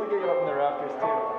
We'll get you up in the rafters too.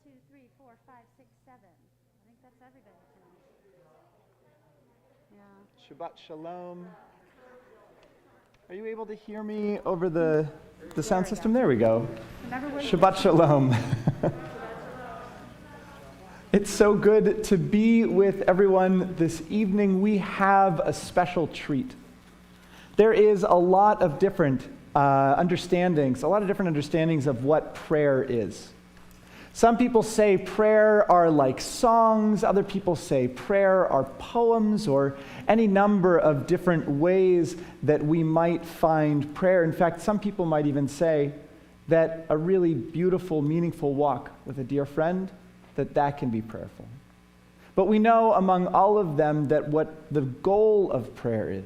2, 3, 4, 5, 6, 7. I think that's everybody tonight. Yeah. Shabbat Shalom. Are you able to hear me over the sound system? There we go. Shabbat Shalom. It's so good to be with everyone this evening. We have a special treat. There is a lot of different understandings of what prayer is. Some people say prayer are like songs. Other people say prayer are poems, or any number of different ways that we might find prayer. In fact, some people might even say that a really beautiful, meaningful walk with a dear friend, that can be prayerful. But we know among all of them that what the goal of prayer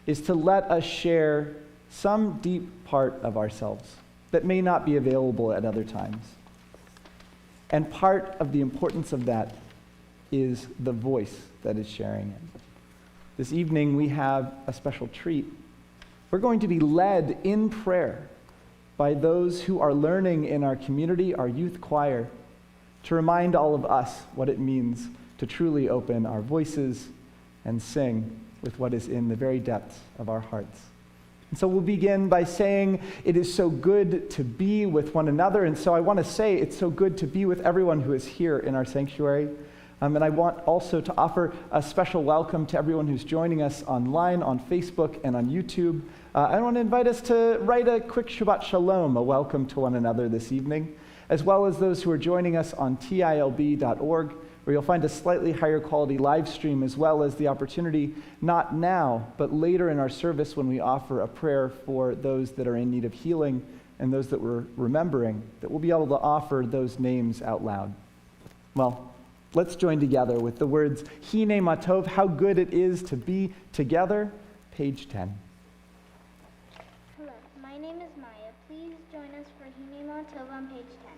is to let us share some deep part of ourselves that may not be available at other times. And part of the importance of that is the voice that is sharing it. This evening we have a special treat. We're going to be led in prayer by those who are learning in our community, our youth choir, to remind all of us what it means to truly open our voices and sing with what is in the very depths of our hearts. And so we'll begin by saying it is so good to be with one another. And so I want to say it's so good to be with everyone who is here in our sanctuary. And I want also to offer a special welcome to everyone who's joining us online, on Facebook, and on YouTube. I want to invite us to write a quick Shabbat Shalom, a welcome to one another this evening, as well as those who are joining us on tilb.org, where you'll find a slightly higher quality live stream, as well as the opportunity, not now, but later in our service when we offer a prayer for those that are in need of healing and those that we're remembering, that we'll be able to offer those names out loud. Well, let's join together with the words, Hine Matov, how good it is to be together, page 10. Hello, my name is Maya. Please join us for Hine Matov on page 10.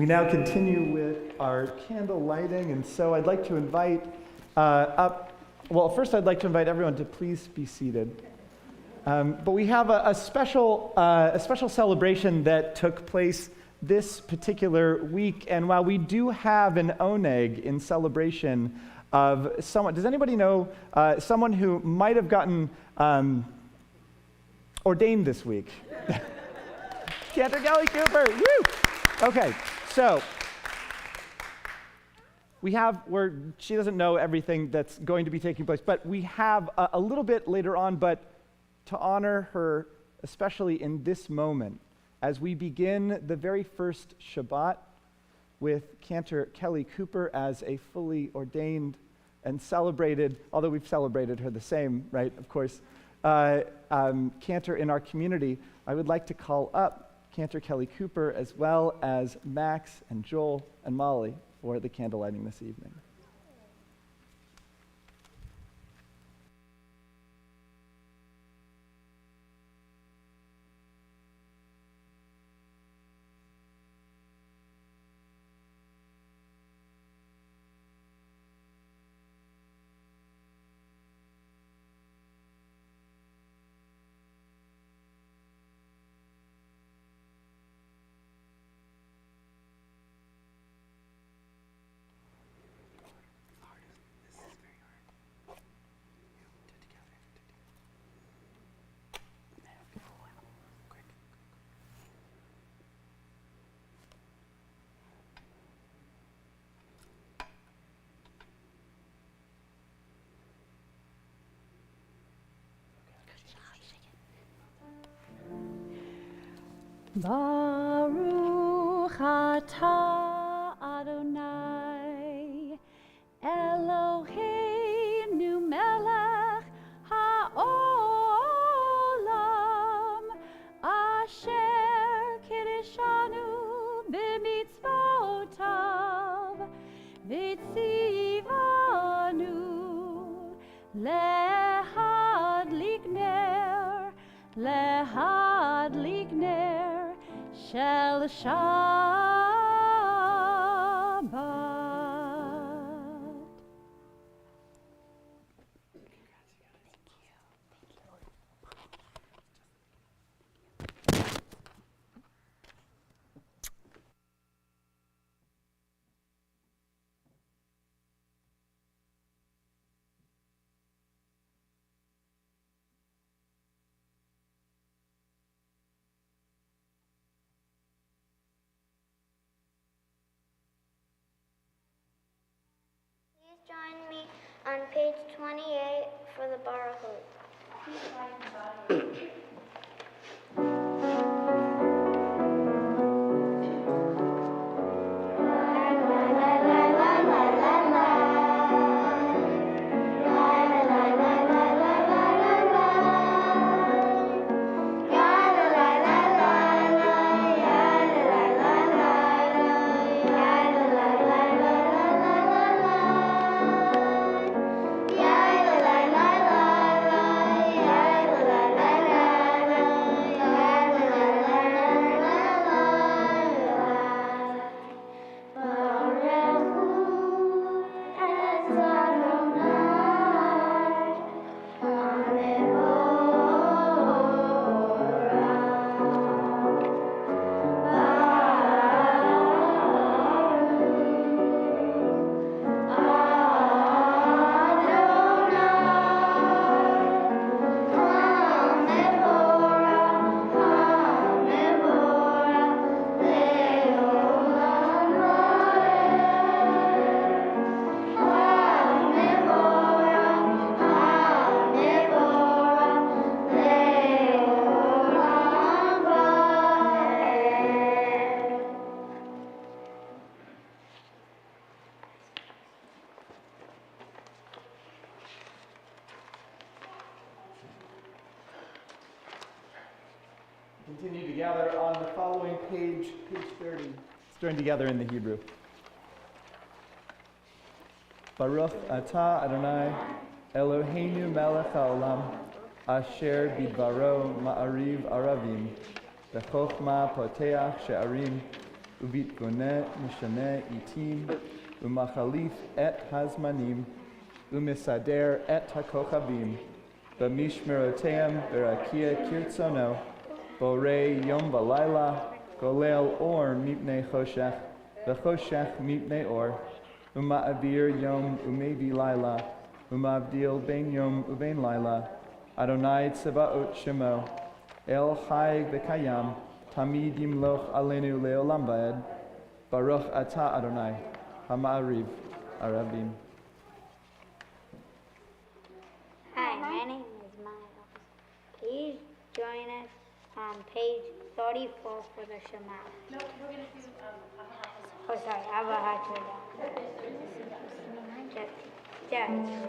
We now continue with our candle lighting, and so I'd like to invite first I'd like to invite everyone to please be seated. But we have a special celebration that took place this particular week, and while we do have an oneg in celebration of someone, does anybody know someone who might have gotten ordained this week? Cantor Kelly Cooper, woo! Okay, so she doesn't know everything that's going to be taking place, but we have a little bit later on, but to honor her, especially in this moment, as we begin the very first Shabbat with Cantor Kelly Cooper as a fully ordained and celebrated, although we've celebrated her the same, right, of course, Cantor in our community, I would like to call up Cantor Kelly Cooper as well as Max and Joel and Molly for the candle lighting this evening. Baruch atah Adonai Eloheinu melech haolam asher kiddushanu b'mitzvotav v'tzivanu lehadlik ner shel Shabbat. Please join me on page 28 for the Barahut. Continue to gather on the following page 30. Let's join together in the Hebrew. Baruch atah Adonai Eloheinu melech haolam asher bidvaro ma'ariv aravim b'chokhma poteach she'arim ובתבונה משנה עתים, ומחליף את הזמנים, ומסדר את הכוכבים, במשמרותיהם ברקיע כרצונו, בורא יום ולילה, גולל אור מפני חושך, וחושך מפני אור, ומעביר יום ומביא לילה, ומבדיל בין יום ובין לילה. אדוני צבאות שמו, אל חי וקיים, תמיד ימלוך עלינו לעולם ועד. ברוך אתה אדוני, המעריב ערבים. Hi, my name is Miles. Please join us on page 34 for the Shema. No, we're going to do Oh, sorry, Avahachuda. Yeah, it's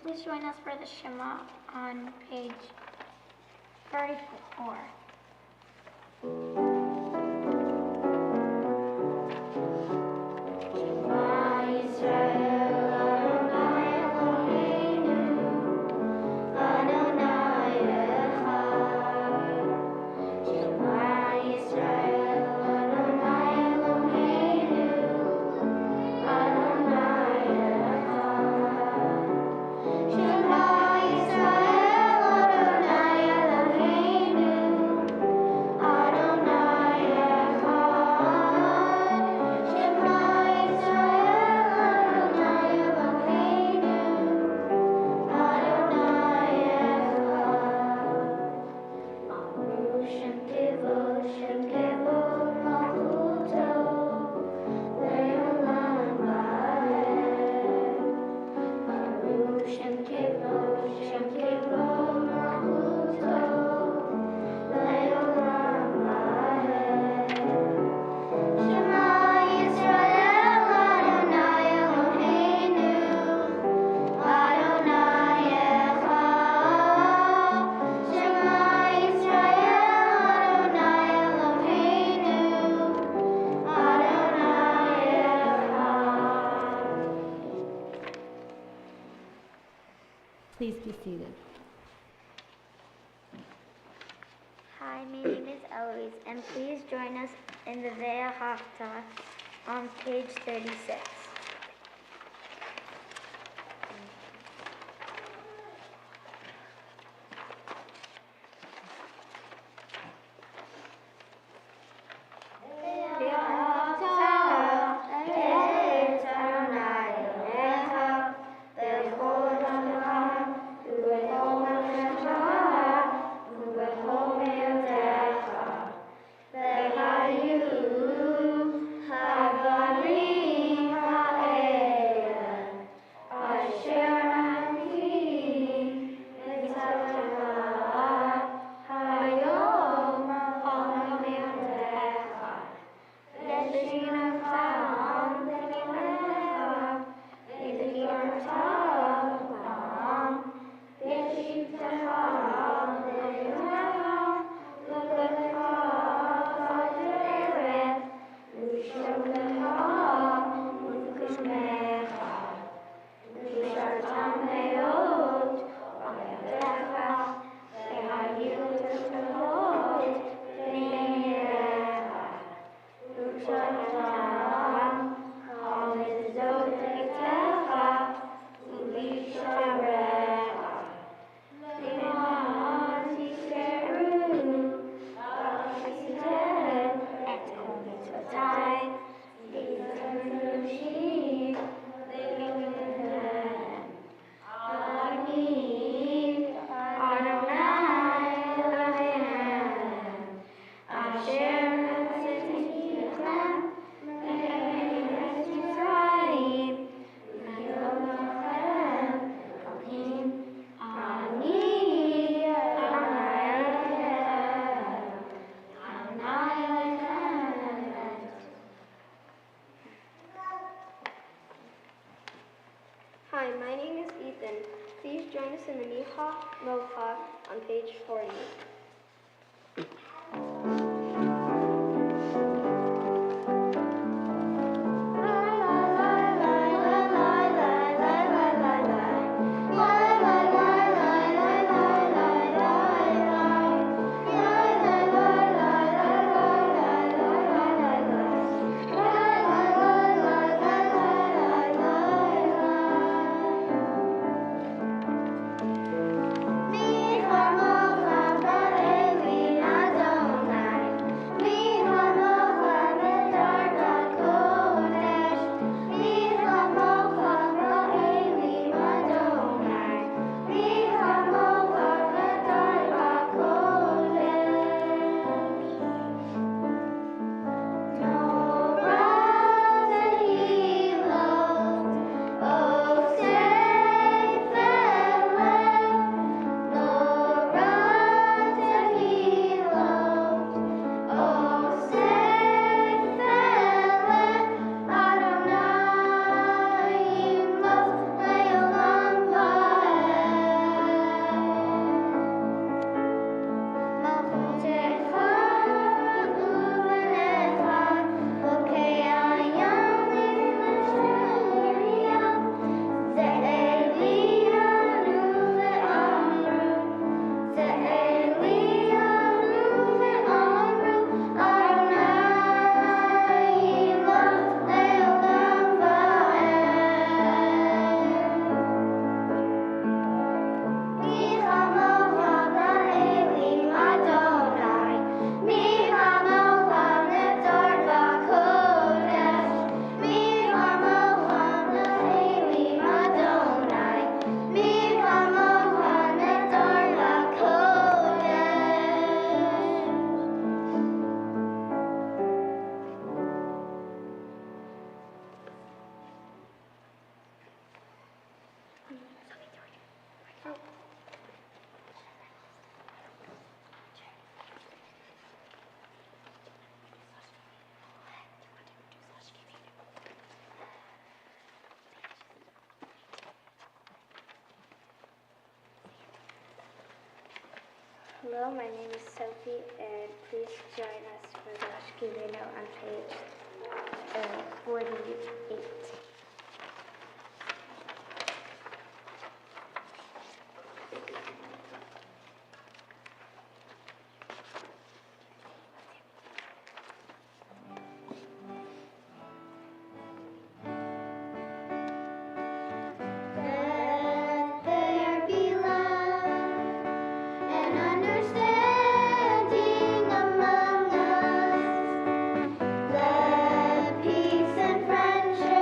Please join us for the Shema on page 34. Please be seated. Hi, my name is Eloise, and please join us in the Vea Haftarah on page 36. then please join us in the Miha Mocha on page 40. Hello, my name is Sophie, and please join us for the Shkivino on page 48. Let there be love and understanding among us. Let peace and friendship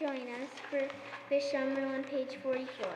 join us for Vishamru on page 44.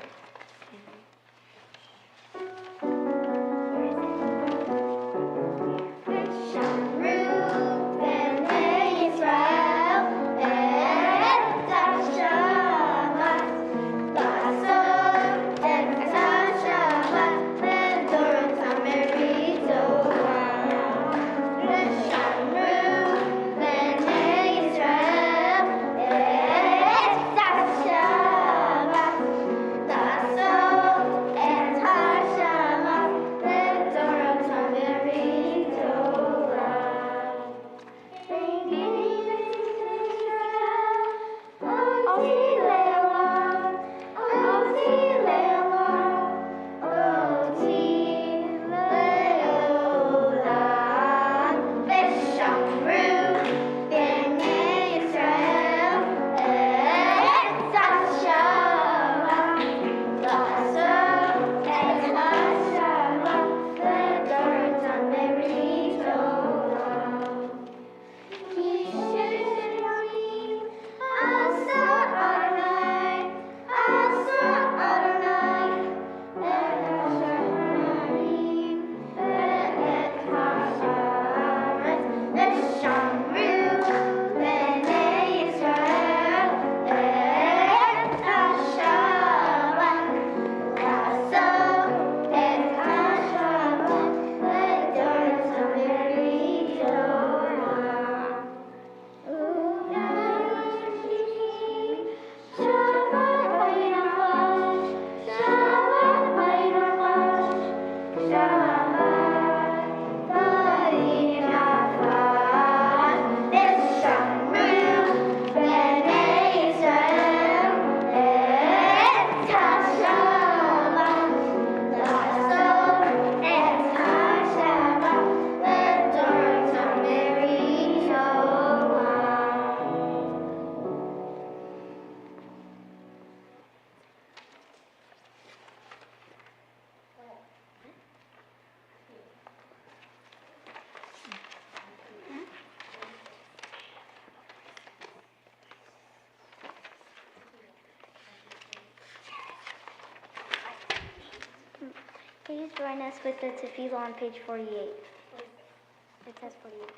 Please join us with the tefillah on page 48. It says 48.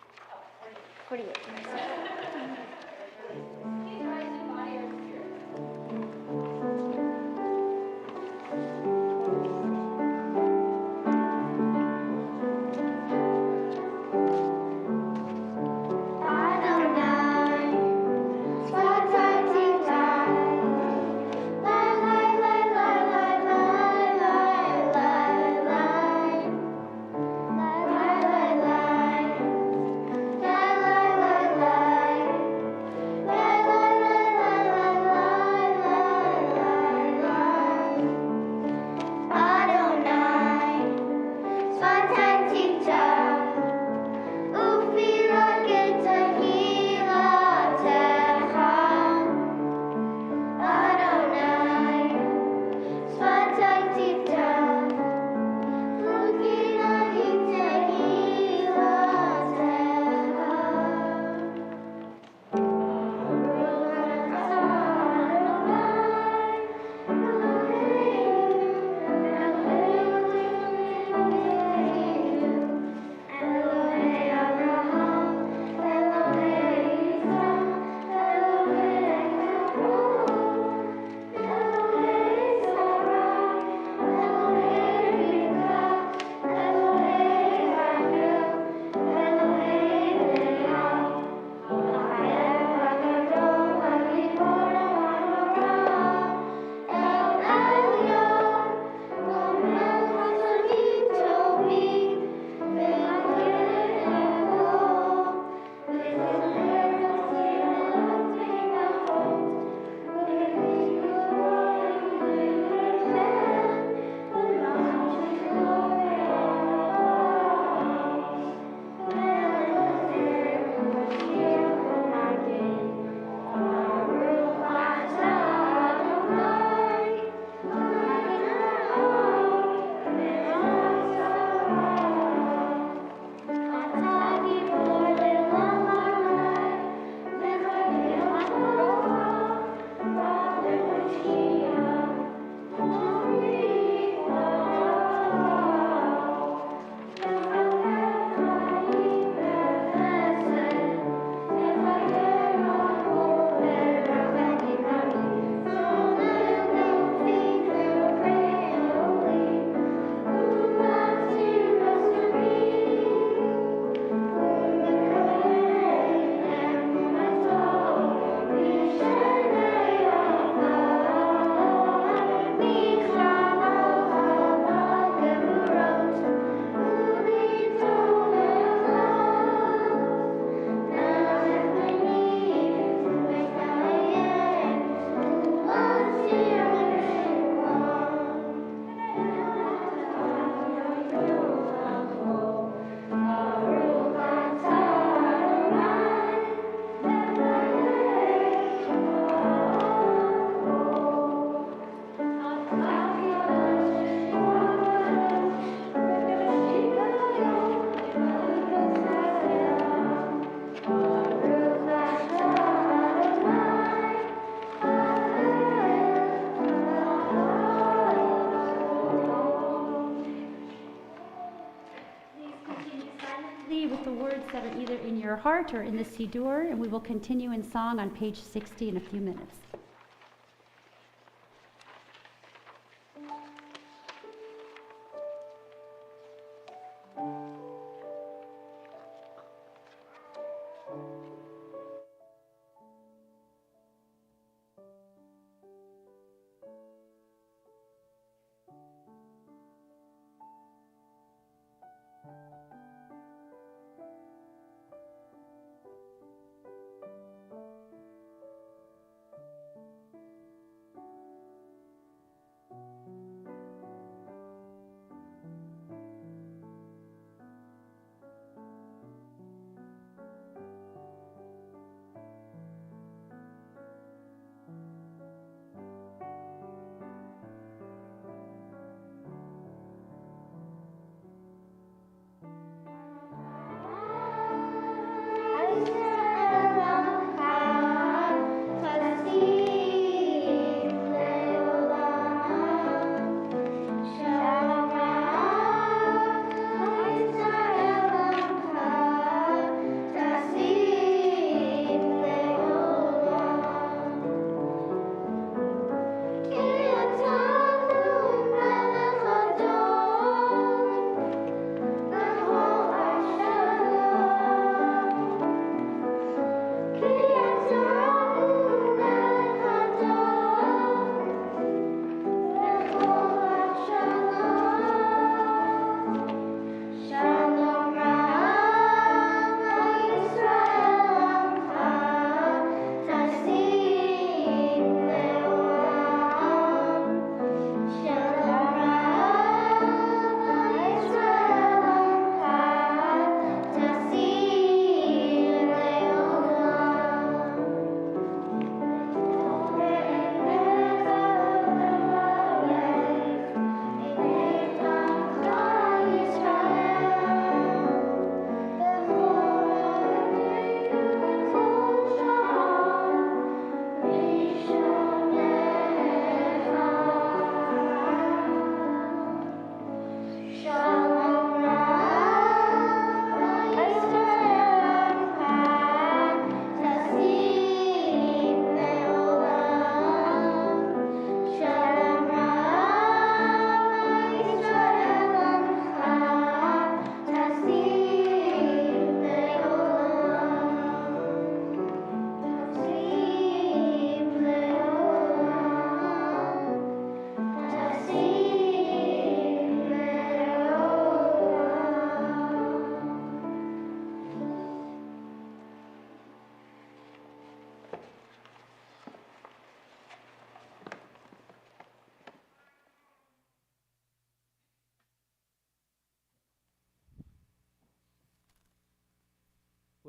48. leave with the words that are either in your heart or in the Siddur, and we will continue in song on page 60 in a few minutes.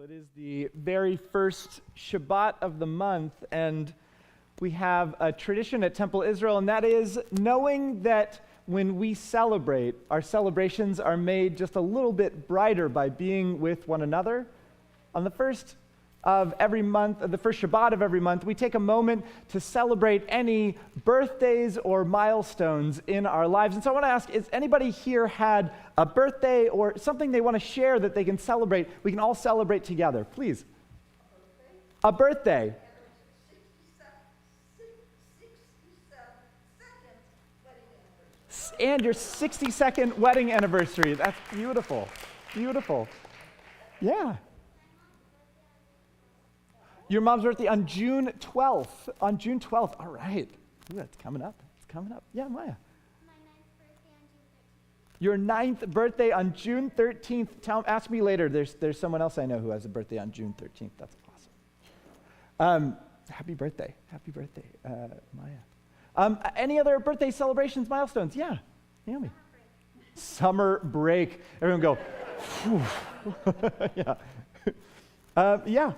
It is the very first Shabbat of the month, and we have a tradition at Temple Israel, and that is knowing that when we celebrate, our celebrations are made just a little bit brighter by being with one another. On the first of every month, the first Shabbat of every month, we take a moment to celebrate any birthdays or milestones in our lives. And so I want to ask, has anybody here had a birthday or something they want to share that they can celebrate? We can all celebrate together, please. A birthday. And your 62nd wedding anniversary. That's beautiful. Beautiful. Yeah. Your mom's birthday on June 12th. On June 12th. All right. Ooh, that's coming up. It's coming up. Yeah, Maya. My ninth birthday on June 13th. Your 9th birthday on June 13th. Ask me later. There's someone else I know who has a birthday on June 13th. That's awesome. Happy birthday. Happy birthday, Maya. Any other birthday celebrations, milestones? Yeah. Naomi. Summer break. Everyone go, phew. Yeah. Yeah.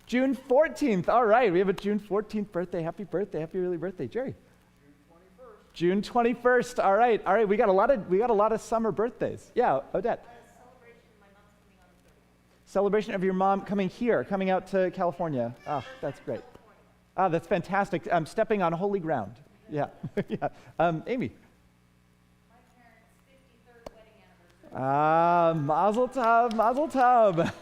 June 14th. All right, we have a June 14th birthday. Happy birthday. Happy early birthday, Jerry. June 21st. All right. All right. We got a lot of summer birthdays. Yeah, Odette. Celebration of your mom coming here, coming out to California. Oh, that's great. Oh, that's fantastic. I'm stepping on holy ground. Yeah. Yeah. Amy. My parents' 53rd wedding Mazel tov, mazel tov.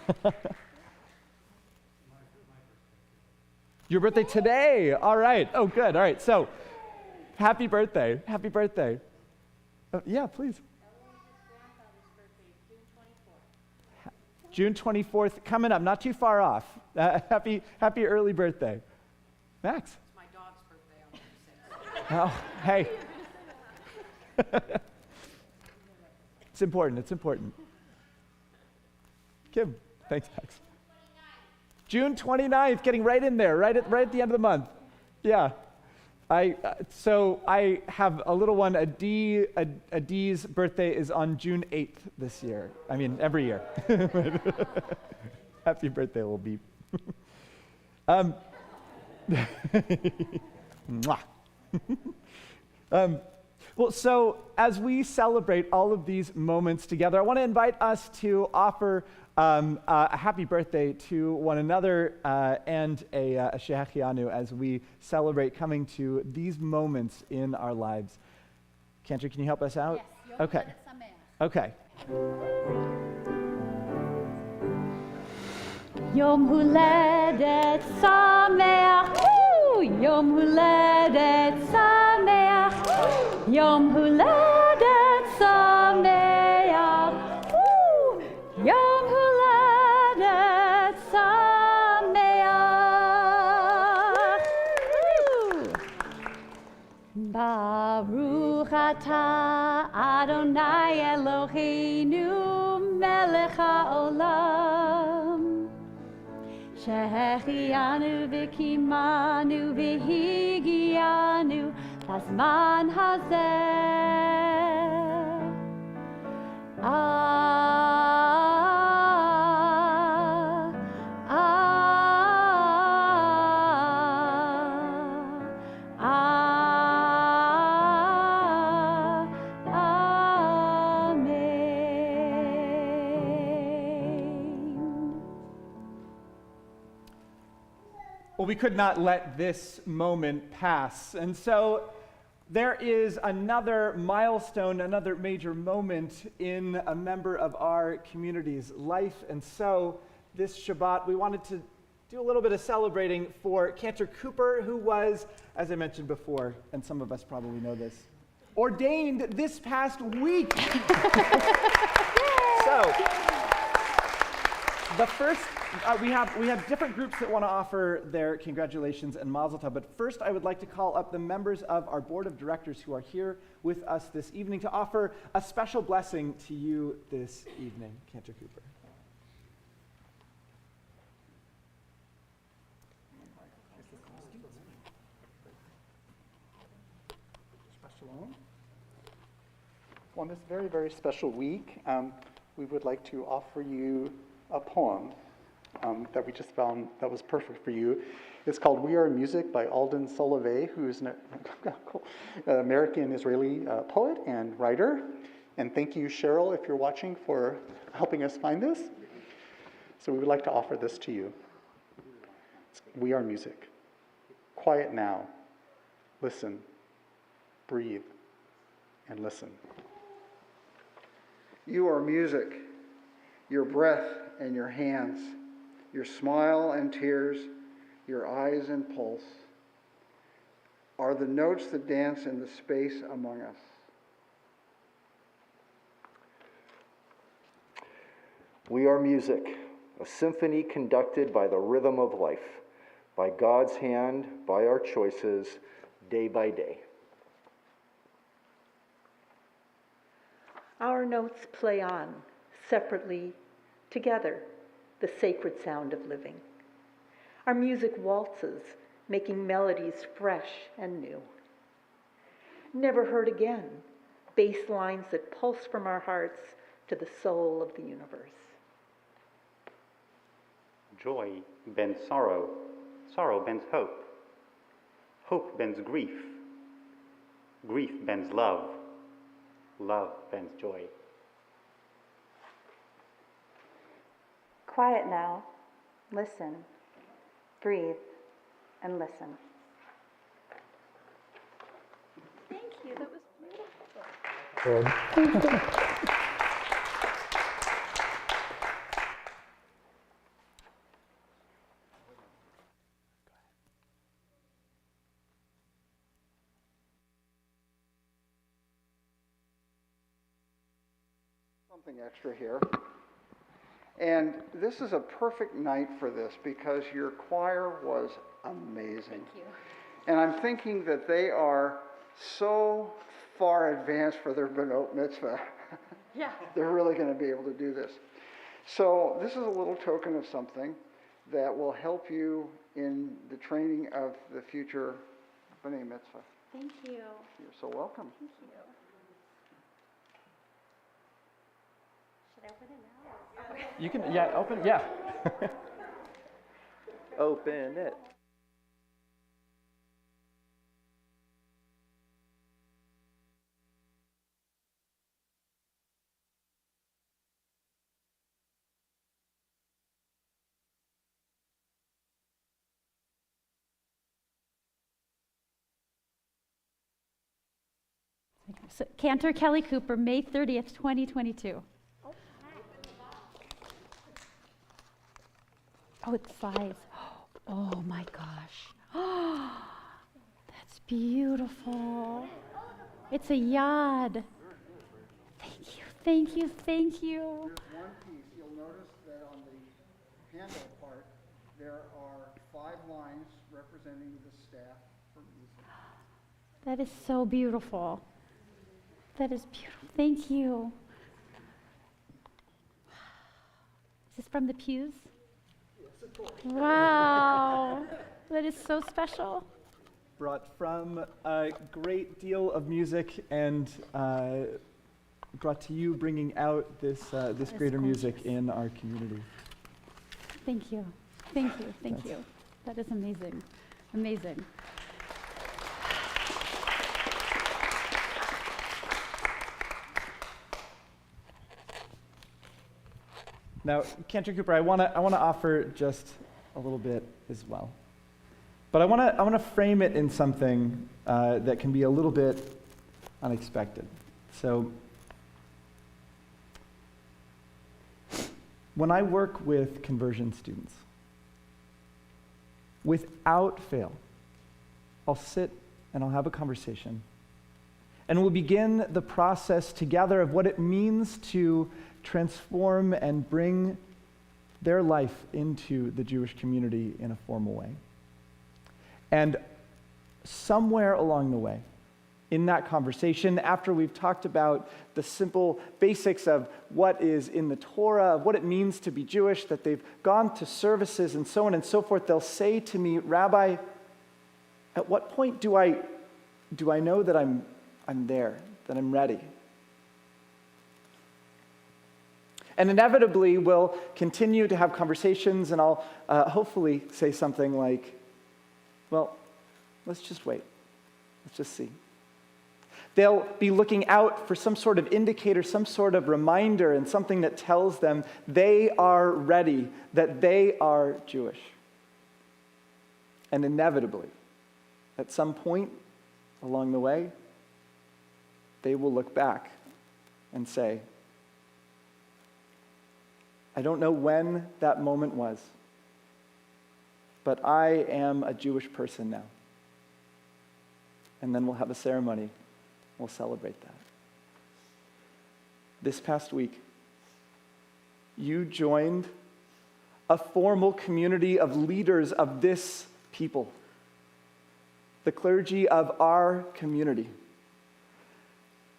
Your birthday today. All right. Oh, good. All right. So, happy birthday. Happy birthday. Yeah, please. June 24th, coming up, not too far off. Happy early birthday. Max. It's my dog's birthday on June 6th. Oh, hey. It's important, it's important. Kim, thanks, Max. June 29th, getting right in there, right at the end of the month. Yeah. So I have a little one, Adie's birthday is on June 8th this year. I mean, every year. Happy birthday, little beep. Mwah. Well, so as we celebrate all of these moments together, I want to invite us to offer a happy birthday to one another and a Shehechianu as we celebrate coming to these moments in our lives. Cantor, can you help us out? Yes. Okay. Okay. Yom Huledet Sameach, Yom Huledet Sameach, Yom Huledet Sameach, Yom Huledet Sameach. Baruch atah Adonai Eloheinu melech haolam. Shehechianu v'kimanu v'higianu b'zman hazeh. Well, we could not let this moment pass. And so there is another milestone, another major moment in a member of our community's life. And so this Shabbat, we wanted to do a little bit of celebrating for Cantor Cooper, who was, as I mentioned before, and some of us probably know this, ordained this past week. So, the first, we have different groups that want to offer their congratulations and mazel tov, but first I would like to call up the members of our board of directors who are here with us this evening to offer a special blessing to you this evening. Cantor Cooper. On this very, very special week, we would like to offer you a poem that we just found that was perfect for you. It's called We Are Music by Alden Solovey, who is an American-Israeli poet and writer. And thank you, Cheryl, if you're watching, for helping us find this. So we would like to offer this to you. We are music. Quiet now. Listen. Breathe. And listen. You are music, your breath and your hands, your smile and tears, your eyes and pulse, are the notes that dance in the space among us. We are music, a symphony conducted by the rhythm of life, by God's hand, by our choices, day by day. Our notes play on, separately, together, the sacred sound of living. Our music waltzes, making melodies fresh and new. Never heard again, bass lines that pulse from our hearts to the soul of the universe. Joy bends sorrow, sorrow bends hope. Hope bends grief, grief bends love, love bends joy. Quiet now, listen, breathe, and listen. Thank you, that was beautiful. something extra here. And this is a perfect night for this because your choir was amazing. Thank you. And I'm thinking that they are so far advanced for their Benot Mitzvah. Yeah. They're really going to be able to do this. So this is a little token of something that will help you in the training of the future B'nai Mitzvah. Thank you. You're so welcome. Thank you. Should I open it now? You can, yeah, open, yeah. Open it. So, Cantor Kelly Cooper, May 30th, 2022. Oh, it's size. Oh my gosh. That's beautiful. It's a yad. Thank you, thank you, thank you. There's one piece. You'll notice that on the handle part, there are 5 lines representing the staff for music. That is so beautiful. That is beautiful. Thank you. Is this from the pews? Yes, of course. Wow. That is so special. Brought from a great deal of music and brought to you bringing out this greater music in our community. Thank you. Thank you. Thank you. That is amazing. Amazing. Now, Cantor Cooper, I want to offer just a little bit as well, but I want to frame it in something that can be a little bit unexpected. So, when I work with conversion students, without fail, I'll sit and I'll have a conversation, and we'll begin the process together of what it means to transform and bring their life into the Jewish community in a formal way. And somewhere along the way, in that conversation, after we've talked about the simple basics of what is in the Torah, of what it means to be Jewish, that they've gone to services and so on and so forth, they'll say to me, Rabbi, at what point do I know that I'm there, that I'm ready? And inevitably, we'll continue to have conversations, and I'll hopefully say something like, well, let's just wait. Let's just see. They'll be looking out for some sort of indicator, some sort of reminder, and something that tells them they are ready, that they are Jewish. And inevitably, at some point along the way, they will look back and say, I don't know when that moment was, but I am a Jewish person now. And then we'll have a ceremony. We'll celebrate that. This past week, you joined a formal community of leaders of this people, the clergy of our community.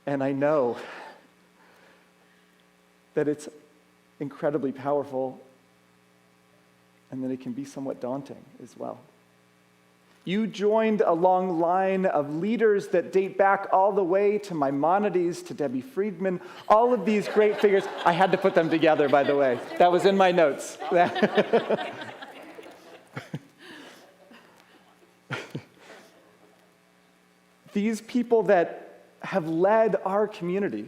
And I know that it's incredibly powerful, and that it can be somewhat daunting as well. You joined a long line of leaders that date back all the way to Maimonides, to Debbie Friedman, all of these great figures. I had to put them together, by the way. That was in my notes. These people that have led our community.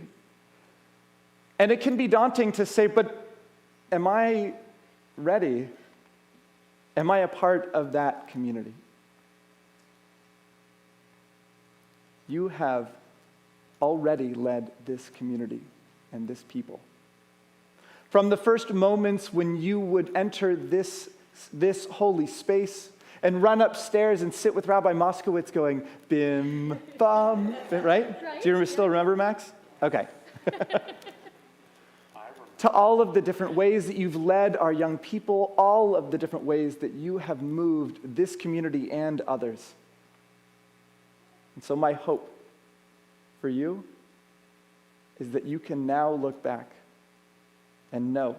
And it can be daunting to say, but am I ready? Am I a part of that community? You have already led this community and this people. From the first moments when you would enter this holy space and run upstairs and sit with Rabbi Moskowitz going, bim, bum, right? Do you still remember, Max? Okay. to all of the different ways that you've led our young people, all of the different ways that you have moved this community and others. And so my hope for you is that you can now look back and know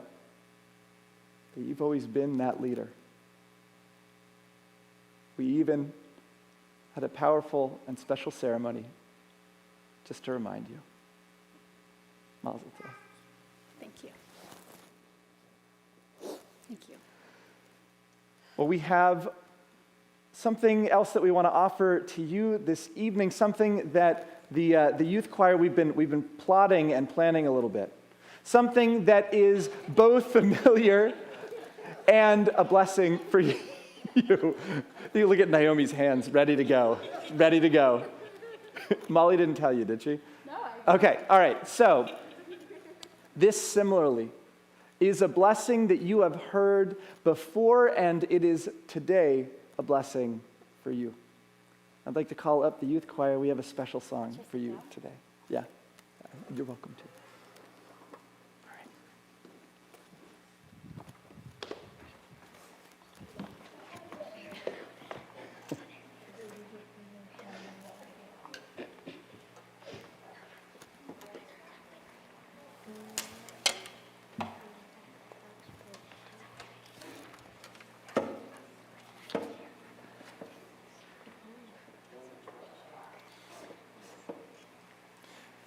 that you've always been that leader. We even had a powerful and special ceremony just to remind you. Mazel tov. Thank you. Thank you. Well, we have something else that we want to offer to you this evening, something that the youth choir, we've been plotting and planning a little bit. Something that is both familiar and a blessing for you. You look at Naomi's hands, ready to go, ready to go. Molly didn't tell you, did she? No. Okay, all right, so this similarly is a blessing that you have heard before, and it is today a blessing for you. I'd like to call up the youth choir. We have a special song for you today. Yeah, you're welcome to.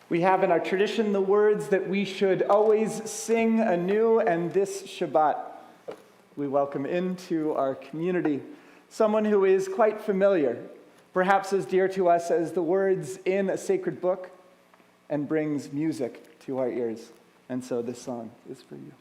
We have in our tradition the words that we should always sing anew, and this Shabbat we welcome into our community someone who is quite familiar, perhaps as dear to us as the words in a sacred book, and brings music to our ears. And so this song is for you.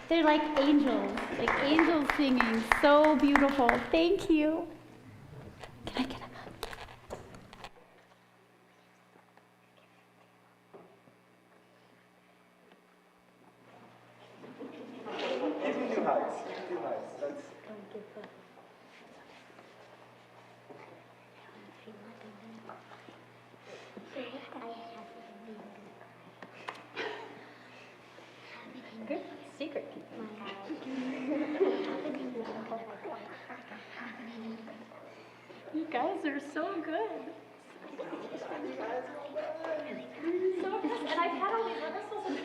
They're like angels singing. So beautiful. Thank you. Can I get a hug? Two hugs. That's... Good secret. You guys are so good. So impressed. And I've had all these rehearsals and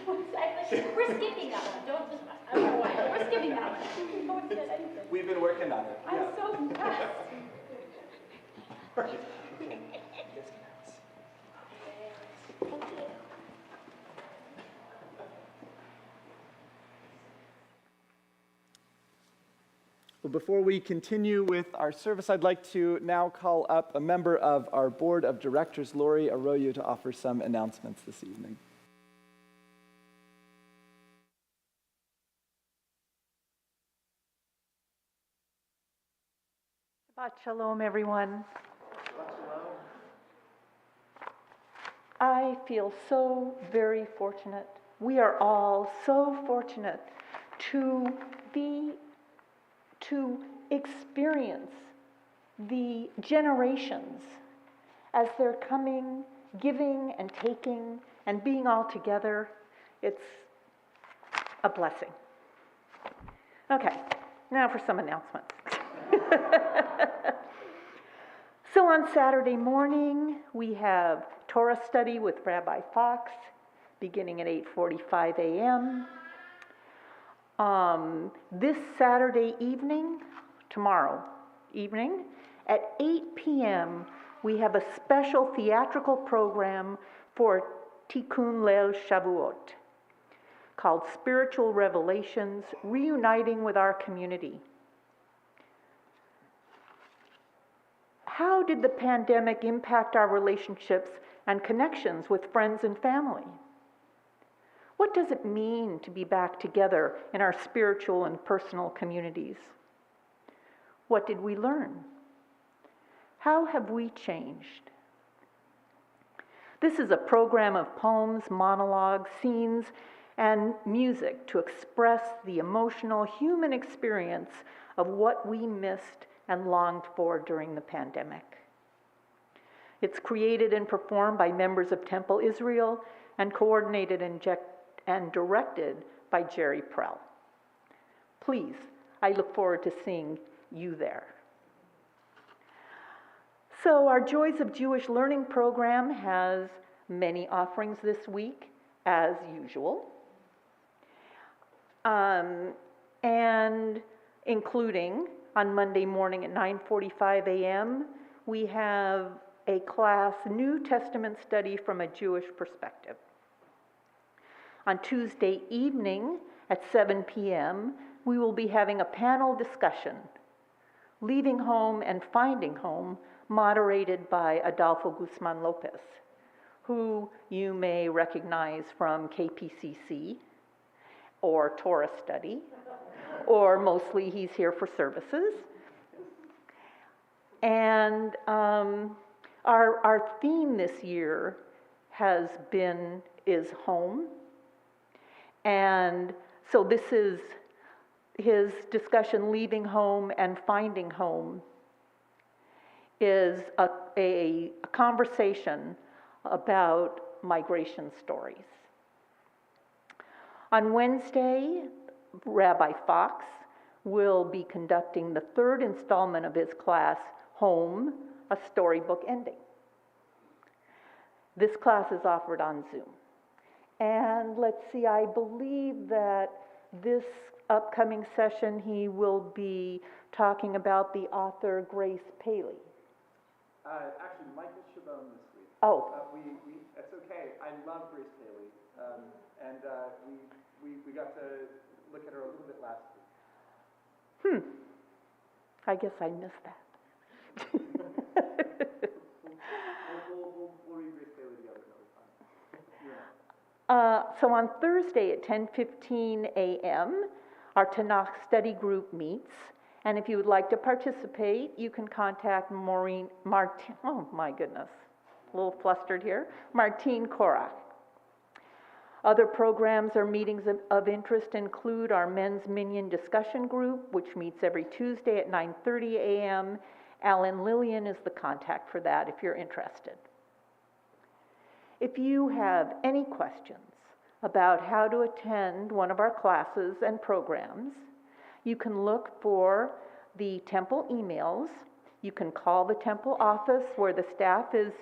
we're skipping that one. I don't know why. We're skipping that one. We've been working on it. I'm so impressed. Well, before we continue with our service, I'd like to now call up a member of our board of directors, Lori Arroyo, to offer some announcements this evening. Shabbat shalom, everyone. I feel so very fortunate. We are all so fortunate to experience the generations as they're coming, giving and taking and being all together. It's a blessing. Okay, now for some announcements. So on Saturday morning, we have Torah study with Rabbi Fox, beginning at 8:45 a.m. This Saturday evening, tomorrow evening, at 8 p.m., we have a special theatrical program for Tikkun Leil Shavuot called Spiritual Revelations, Reuniting with Our Community. How did the pandemic impact our relationships and connections with friends and family? What does it mean to be back together in our spiritual and personal communities? What did we learn? How have we changed? This is a program of poems, monologues, scenes, and music to express the emotional human experience of what we missed and longed for during the pandemic. It's created and performed by members of Temple Israel and coordinated and directed by Jerry Prell. Please, I look forward to seeing you there. So our Joys of Jewish Learning program has many offerings this week, as usual, and including on Monday morning at 9:45 a.m., we have a class, New Testament Study from a Jewish Perspective. On Tuesday evening at 7 p.m., we will be having a panel discussion, Leaving Home and Finding Home, moderated by Adolfo Guzman Lopez, who you may recognize from KPCC or Torah Study, or mostly he's here for services. And our theme this year is home. And so this is his discussion, Leaving Home and Finding Home, is a conversation about migration stories. On Wednesday, Rabbi Fox will be conducting the third installment of his class, Home, a Storybook Ending. This class is offered on Zoom. And let's see, I believe that this upcoming session he will be talking about the author Grace Paley. Actually, Michael Chabon this week. Oh. It's okay. I love Grace Paley. And we got to look at her a little bit last week. I guess I missed that. We'll read Grace Paley together. That'll be fun. So on Thursday at 10:15 a.m., our Tanakh study group meets. And if you would like to participate, you can contact Martine, oh my goodness, a little flustered here, Martine Korach. Other programs or meetings of interest include our Men's Minyan Discussion Group, which meets every Tuesday at 9:30 a.m. Alan Lillian is the contact for that if you're interested. If you have any questions about how to attend one of our classes and programs, you can look for the temple emails. You can call the temple office where the staff is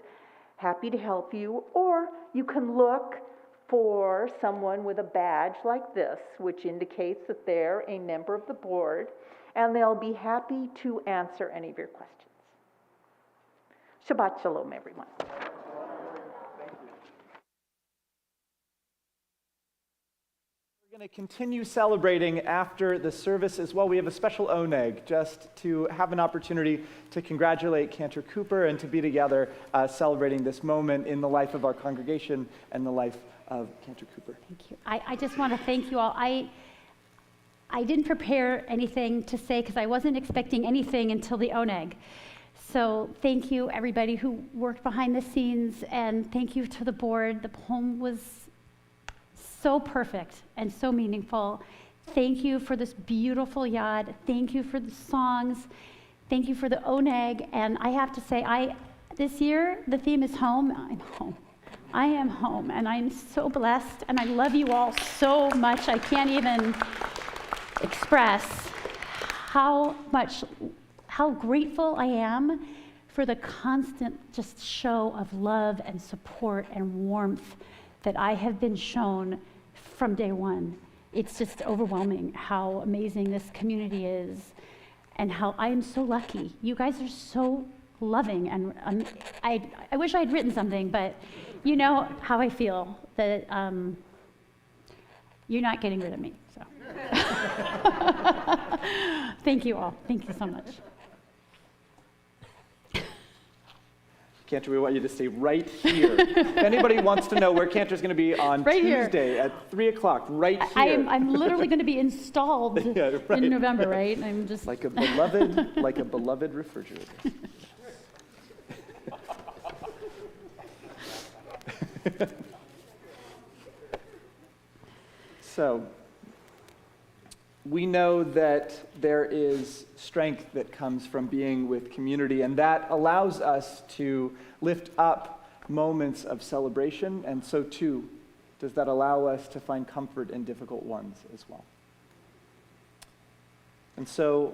happy to help you, or you can look for someone with a badge like this, which indicates that they're a member of the board, and they'll be happy to answer any of your questions. Shabbat Shalom, everyone. We're going to continue celebrating after the service as well. We have a special oneg just to have an opportunity to congratulate Cantor Cooper and to be together celebrating this moment in the life of our congregation and the life of Cantor Cooper. Thank you. I just want to thank you all. I didn't prepare anything to say because I wasn't expecting anything until the oneg. So thank you, everybody who worked behind the scenes, and thank you to the board. The poem was so perfect and so meaningful. Thank you for this beautiful yad. Thank you for the songs. Thank you for the oneg. And I have to say, this year, the theme is home. I'm home. I am home, and I'm so blessed, and I love you all so much. I can't even express how grateful I am for the constant just show of love and support and warmth that I have been shown from day one. It's just overwhelming how amazing this community is and how I am so lucky. You guys are so loving, and I wish I had written something, but you know how I feel, that you're not getting rid of me, so. Thank you all. Thank you so much. Cantor, we want you to stay right here. If anybody wants to know where Cantor's going to be on Right Tuesday here. at 3 o'clock, right here. I'm literally going to be installed Yeah, right. in November, right? I'm just like a beloved refrigerator. So, we know that there is strength that comes from being with community, and that allows us to lift up moments of celebration, and so too does that allow us to find comfort in difficult ones as well. And so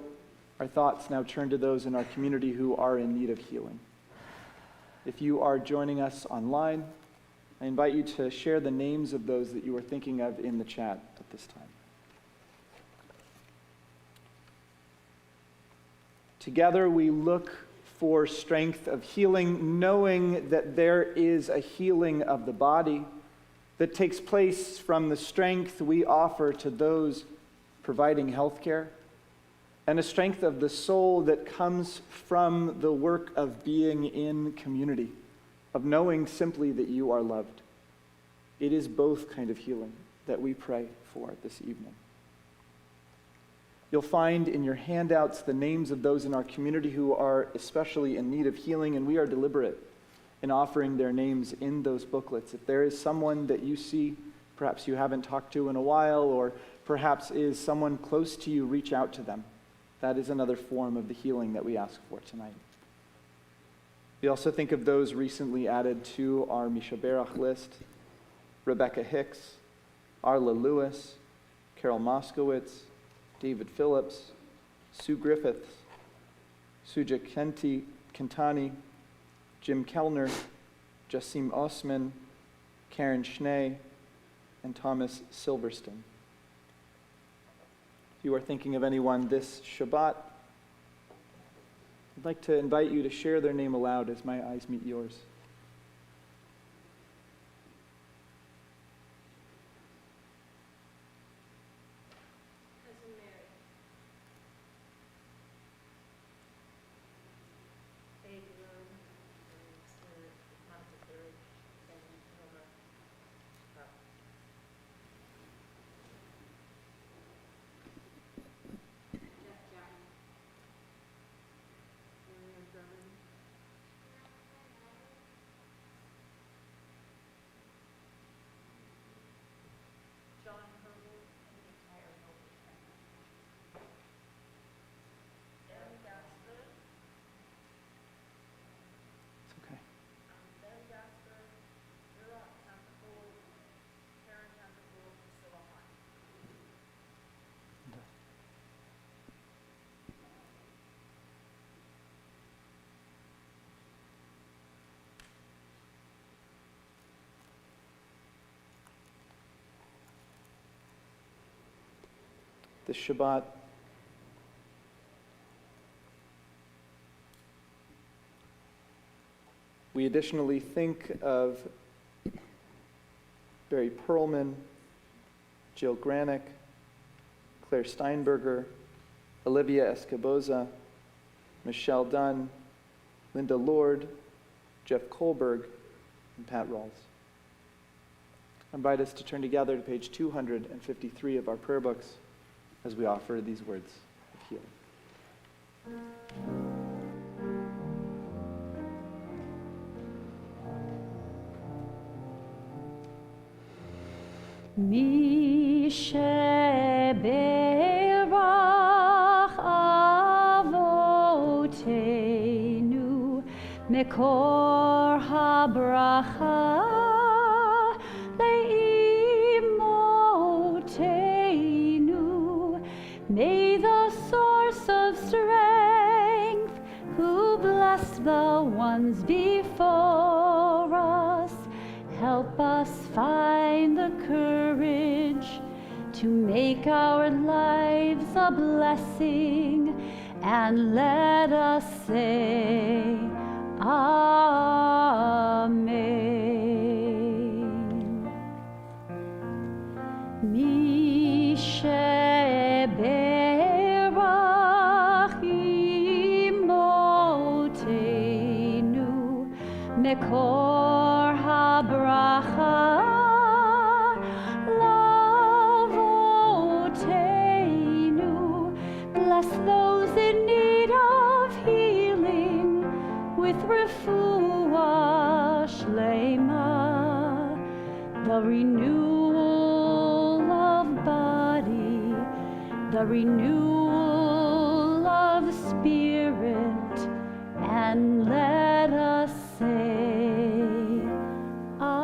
our thoughts now turn to those in our community who are in need of healing. If you are joining us online, I invite you to share the names of those that you are thinking of in the chat at this time. Together we look for strength of healing, knowing that there is a healing of the body that takes place from the strength we offer to those providing health care, and a strength of the soul that comes from the work of being in community, of knowing simply that you are loved. It is both kind of healing that we pray for this evening. You'll find in your handouts the names of those in our community who are especially in need of healing, and we are deliberate in offering their names in those booklets. If there is someone that you see, perhaps you haven't talked to in a while, or perhaps is someone close to you, reach out to them. That is another form of the healing that we ask for tonight. We also think of those recently added to our Misha Berach list: Rebecca Hicks, Arla Lewis, Carol Moskowitz, David Phillips, Sue Griffiths, Suja Kentani, Jim Kellner, Jassim Osman, Karen Schnee, and Thomas Silverston. If you are thinking of anyone this Shabbat, I'd like to invite you to share their name aloud as my eyes meet yours. This Shabbat, we additionally think of Barry Perlman, Jill Granick, Claire Steinberger, Olivia Escoboza, Michelle Dunn, Linda Lord, Jeff Kohlberg, and Pat Rawls. I invite us to turn together to page 253 of our prayer books as we offer these words of healing. Mi sheberach avotenu mekor habracha the ones before us. Help us find the courage to make our lives a blessing, and let us say, Amen. Mi sheberach imotenu mekor habracha lavotenu. Bless those in need of healing with refuah shlema, the renewal of body, the renewal of spirit, and let us say, Amen.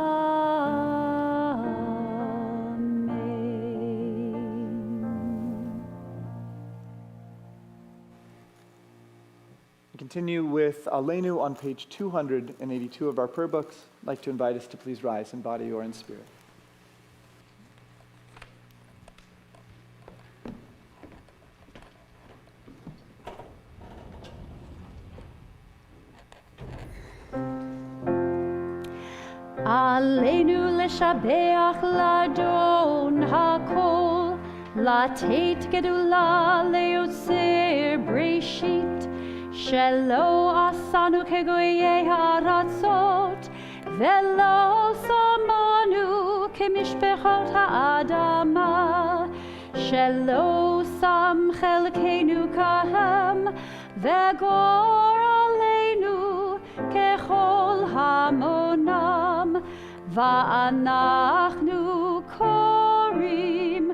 We continue with Aleinu on page 282 of our prayer books. I'd like to invite us to please rise in body or in spirit. Aleinu leshabeach ladon hakol, latet gedula leotzer breshit, shelo asanu kegoye haratzot, velo samanu kemishpechot ha'adama, shelo sam chelkenu kahem, vegor aleinu kechol hamonam, va'anachnu korim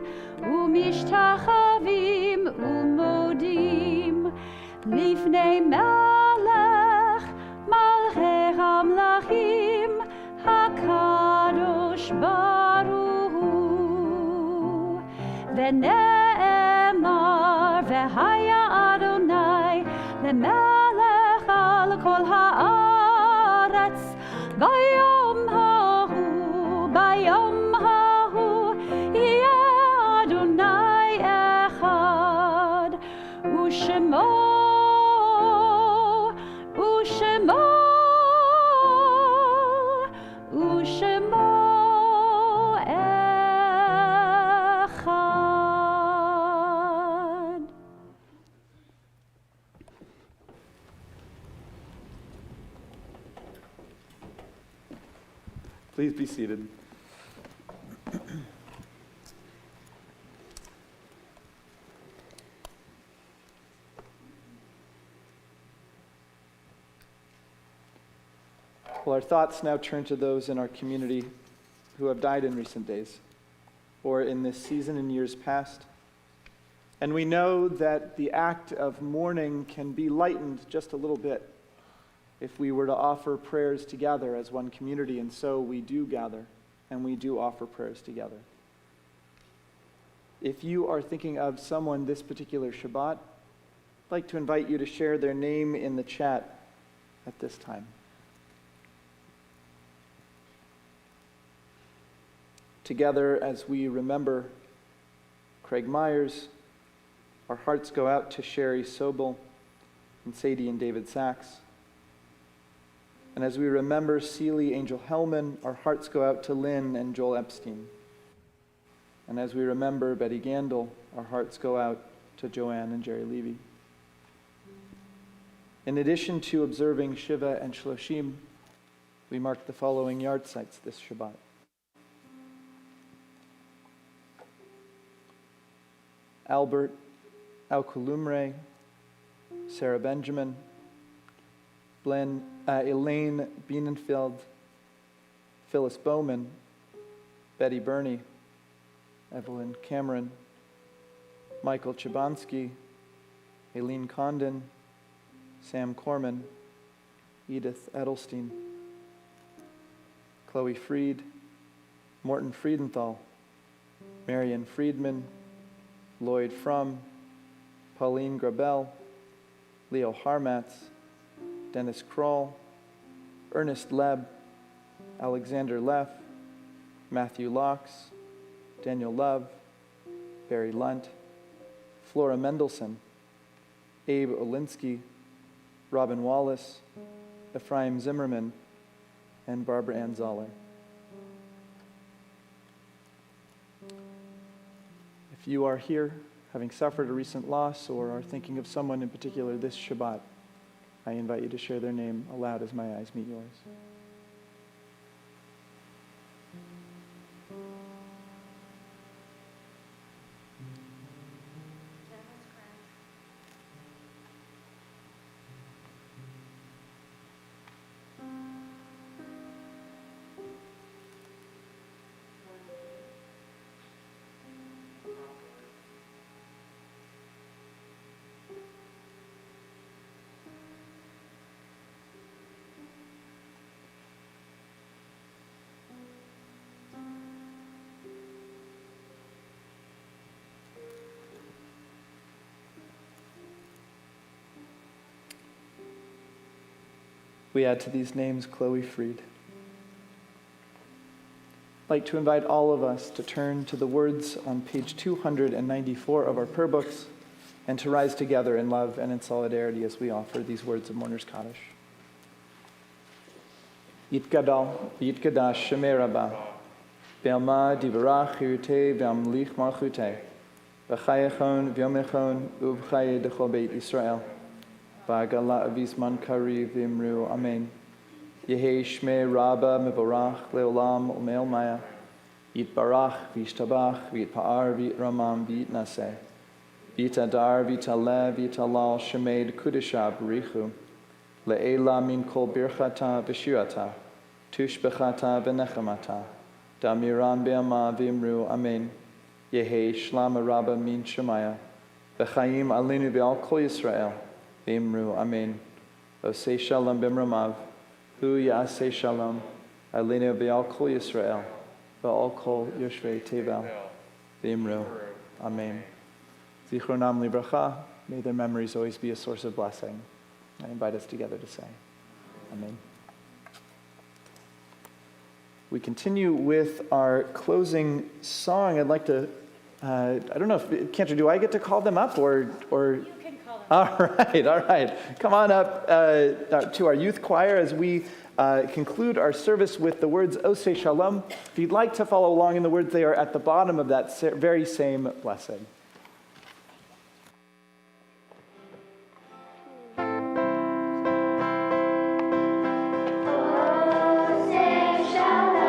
umishtachavim umodim lifnei melech malchei hamlachim hakadosh baruch hu v'ne'emar v'haya Adonai lemelech al kol ha'aretz bayom hahu yeh Adonai echad u'shemo echad. Please be seated. Well, our thoughts now turn to those in our community who have died in recent days or in this season in years past. And we know that the act of mourning can be lightened just a little bit if we were to offer prayers together as one community, and so we do gather and we do offer prayers together. If you are thinking of someone this particular Shabbat, I'd like to invite you to share their name in the chat at this time. Together, as we remember Craig Myers, our hearts go out to Sherry Sobel and Sadie and David Sachs. And as we remember Seeley Angel Hellman, our hearts go out to Lynn and Joel Epstein. And as we remember Betty Gandel, our hearts go out to Joanne and Jerry Levy. In addition to observing Shiva and Shloshim, we mark the following yard sites this Shabbat. Albert Alculumre, Sarah Benjamin, Elaine Bienenfeld, Phyllis Bowman, Betty Burney, Evelyn Cameron, Michael Chabansky, Aileen Condon, Sam Corman, Edith Edelstein, Chloe Freed, Morton Friedenthal, Marion Friedman, Lloyd Frum, Pauline Grabel, Leo Harmatz, Dennis Kroll, Ernest Leb, Alexander Leff, Matthew Locks, Daniel Love, Barry Lunt, Flora Mendelson, Abe Olinsky, Robin Wallace, Ephraim Zimmerman, and Barbara Ann Zoller. If you are here having suffered a recent loss or are thinking of someone in particular this Shabbat, I invite you to share their name aloud as my eyes meet yours. We add to these names Chloe Freed. I'd like to invite all of us to turn to the words on page 294 of our prayer books and to rise together in love and in solidarity as we offer these words of Mourner's Kaddish. Yitgadal, Yitgadash, Shemei Rabbah, Be'alma divarach chirutei ve'amlich malchutei, v'chayechon v'yomechon u'v'chaye dechol beit Yisrael. V'agala avisman kari v'imru, Amen. Yehei Shmei Rabba mevorach leolam u'me'el maya. Yitbarach v'yishtabach v'yitpa'ar v'yitramam v'yitnaseh. V'yitadar v'yitaleh v'yitalal Shemei Kudesha b'richu. Le'ela min kol birchata v'shuata. Tushbechata v'nechamata. Damiran be'ama v'imru, Amen. Yehei Shlama Rabba min Shemaya. V'chaim alinu be'al kol Yisrael. V'imru, Amen. Osei shalom b'mramav. Hu ya'aseh shalom. Alinu be'al kol Yisrael. V'al kol yoshvei tevel. V'imru, Amen. Zichronam libracha. May their memories always be a source of blessing. I invite us together to say, Amen. We continue with our closing song. I'd like to, I don't know if, Cantor, do I get to call them up or? You can call them. All right. Come on up to our youth choir as we conclude our service with the words Oseh Shalom. If you'd like to follow along in the words, they are at the bottom of that very same blessing. Shalom.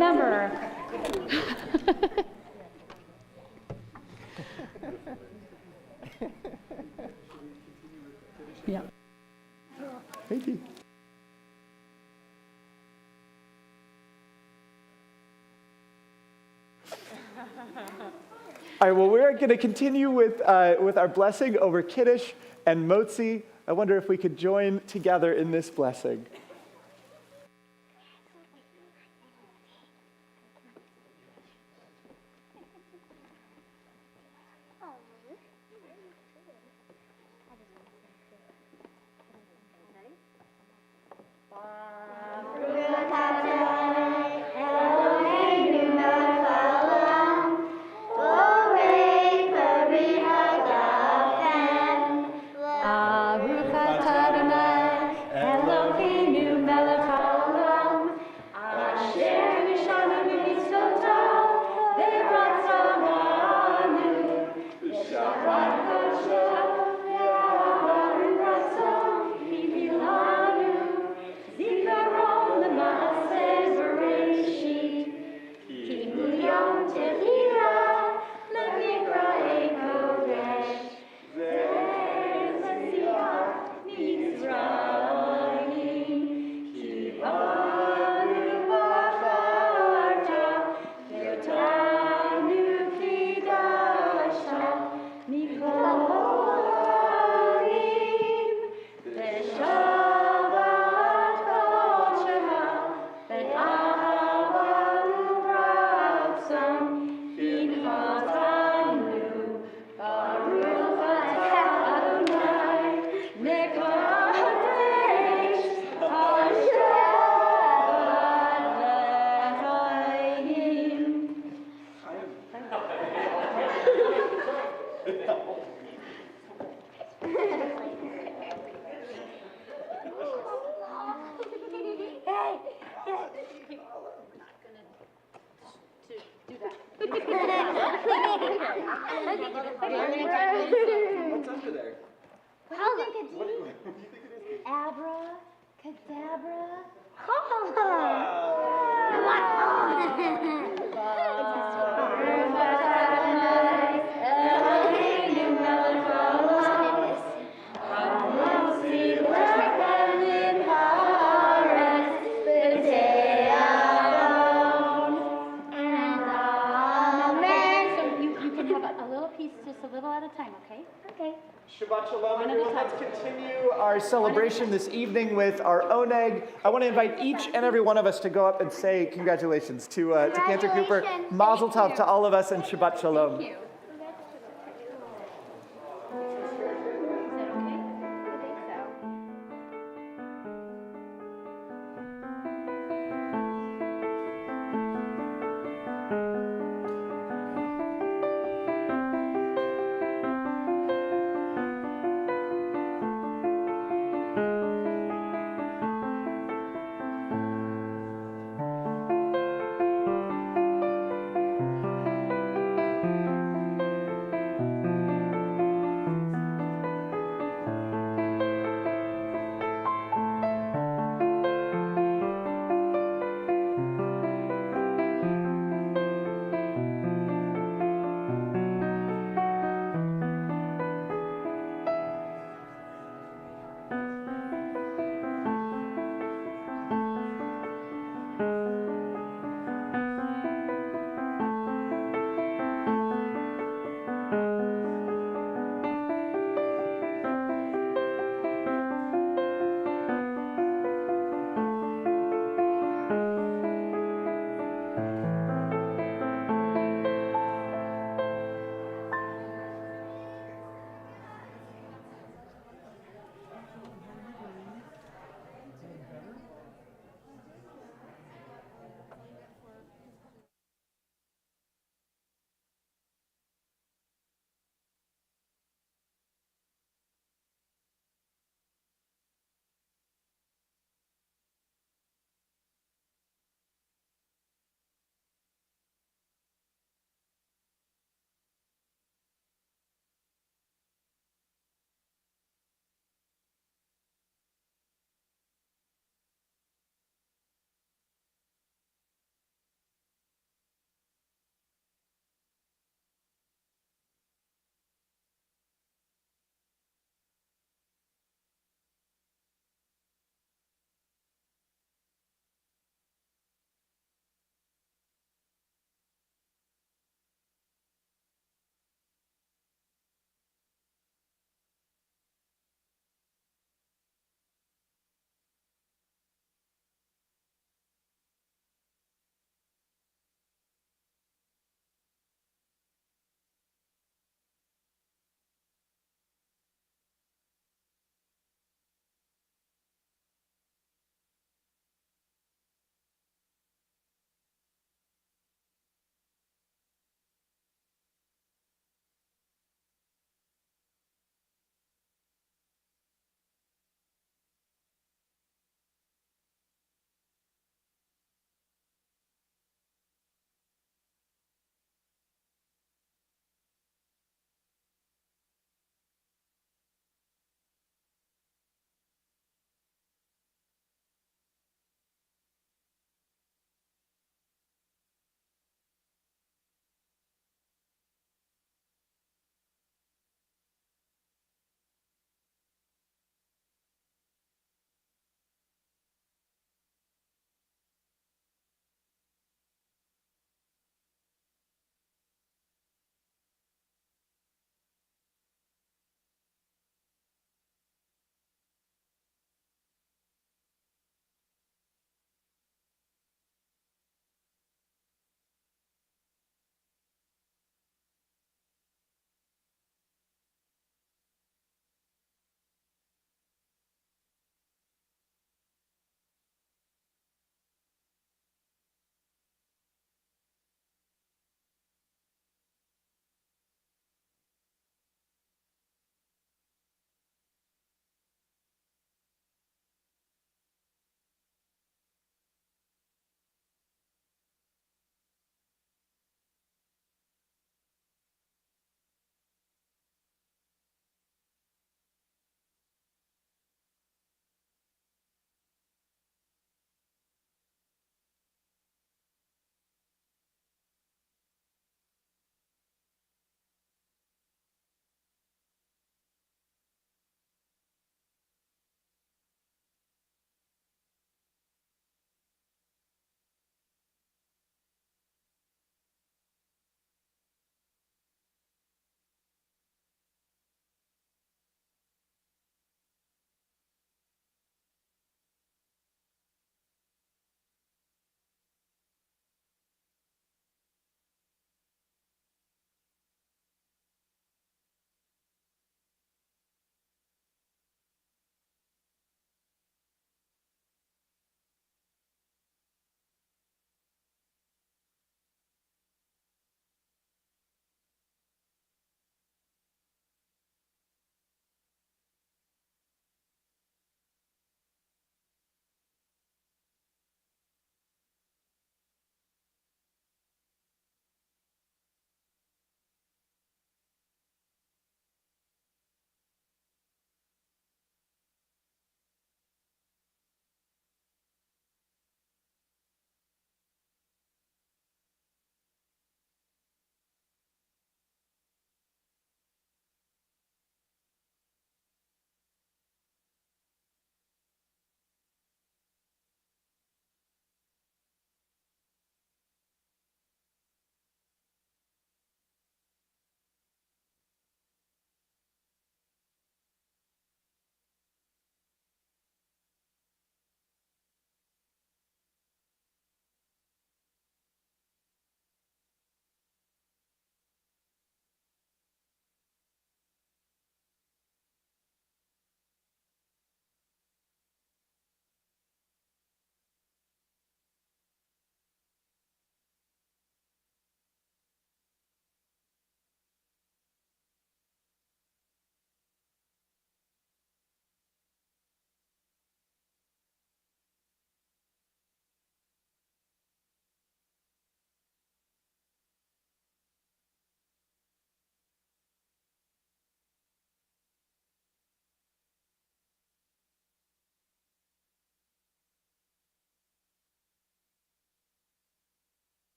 member. Yeah. Thank you. All right, well, we're going to continue with our blessing over Kiddush and Motzi. I wonder if we could join together in this blessing. What's under there? What do you think it is? Abracadabra. Shabbat Shalom, everyone. Let's continue our celebration this evening with our oneg. I want to invite each and every one of us to go up and say congratulations to Cantor Cooper. Mazel tov to all of us, and Shabbat Shalom. Thank you.